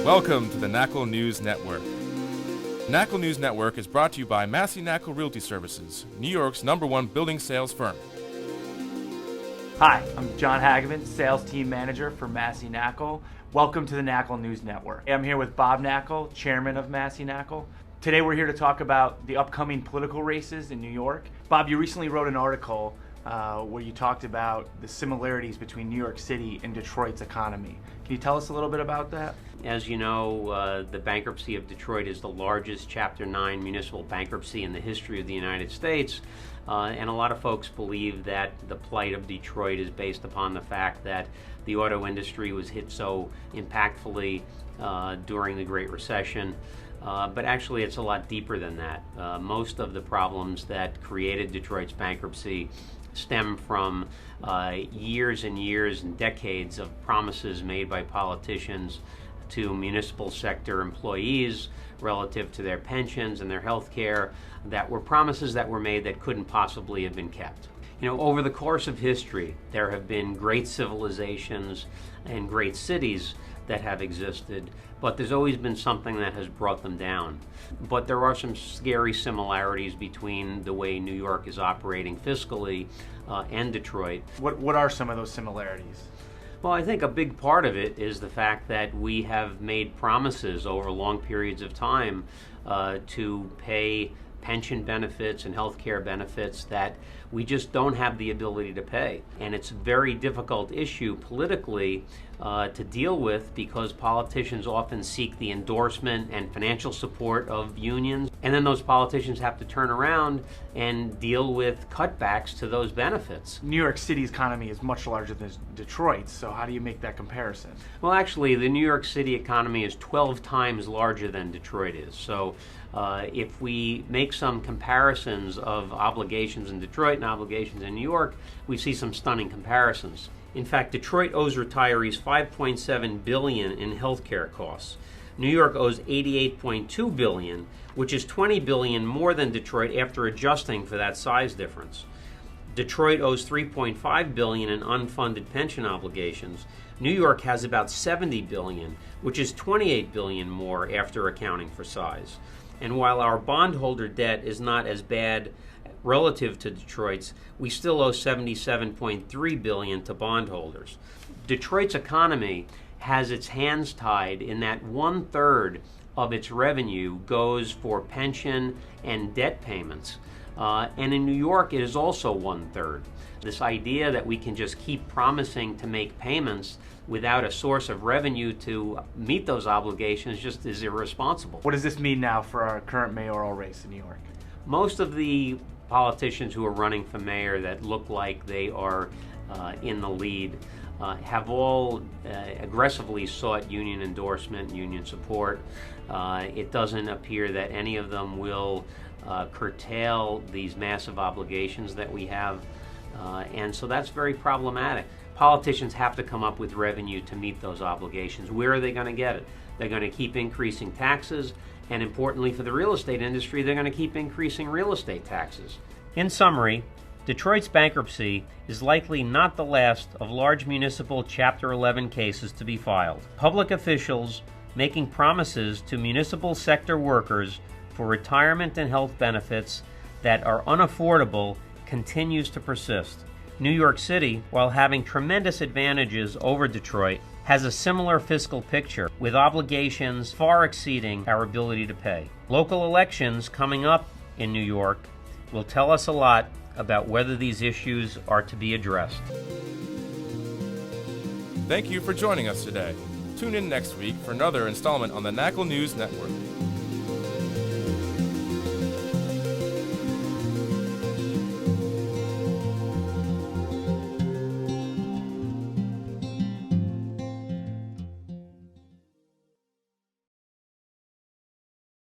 Welcome to the Knakal News Network. Knakal News Network is brought to you by Massey Knakal Realty Services, New York's #1 building sales firm. Hi, I'm John Hageman, Sales Team Manager for Massey Knakal. Welcome to the Knakal News Network. I'm here with Bob Knakal, Chairman of Massey Knakal. Today we're here to talk about the upcoming political races in New York. Bob, you recently wrote an article where you talked about the similarities between New York City and Detroit's economy. Can you tell us a little bit about that? As you know, the bankruptcy of Detroit is the largest Chapter 9 municipal bankruptcy in the history of the United States. And a lot of folks believe that the plight of Detroit is based upon the fact that the auto industry was hit so impactfully during the Great Recession. But actually it's a lot deeper than that. Most of the problems that created Detroit's bankruptcy stem from years and years and decades of promises made by politicians to municipal sector employees relative to their pensions and their health care, that were promises that were made that couldn't possibly have been kept. You know, over the course of history, there have been great civilizations and great cities that have existed, but there's always been something that has brought them down. But there are some scary similarities between the way New York is operating fiscally and Detroit. What are some of those similarities? Well, I think a big part of it is the fact that we have made promises over long periods of time to pay pension benefits and health care benefits that we just don't have the ability to pay. And it's a very difficult issue politically to deal with, because politicians often seek the endorsement and financial support of unions, and then those politicians have to turn around and deal with cutbacks to those benefits. New York City's economy is much larger than Detroit's, so how do you make that comparison? Well, actually, the New York City economy is 12 times larger than Detroit is. So if we make some comparisons of obligations in Detroit and obligations in New York, we see some stunning comparisons. In fact, Detroit owes retirees $5.7 billion in health care costs. New York owes $88.2 billion, which is $20 billion more than Detroit after adjusting for that size difference. Detroit owes $3.5 billion in unfunded pension obligations. New York has about $70 billion, which is $28 billion more after accounting for size. And while our bondholder debt is not as bad relative to Detroit's, we still owe $77.3 billion to bondholders. Detroit's economy has its hands tied in that 1/3 of its revenue goes for pension and debt payments. And in New York, it is also 1/3. This idea that we can just keep promising to make payments without a source of revenue to meet those obligations just is irresponsible. What does this mean now for our current mayoral race in New York? Most of the politicians who are running for mayor that look like they are in the lead have all aggressively sought union endorsement and union support. It doesn't appear that any of them will curtail these massive obligations that we have, and so that's very problematic. Politicians have to come up with revenue to meet those obligations. Where are they going to get it? They're going to keep increasing taxes, and importantly for the real estate industry, they're going to keep increasing real estate taxes. In summary, Detroit's bankruptcy is likely not the last of large municipal Chapter 11 cases to be filed. Public officials making promises to municipal sector workers for retirement and health benefits that are unaffordable continues to persist. New York City, while having tremendous advantages over Detroit, has a similar fiscal picture, with obligations far exceeding our ability to pay. Local elections coming up in New York will tell us a lot about whether these issues are to be addressed. Thank you for joining us today. Tune in next week for another installment on the Knakal News Network.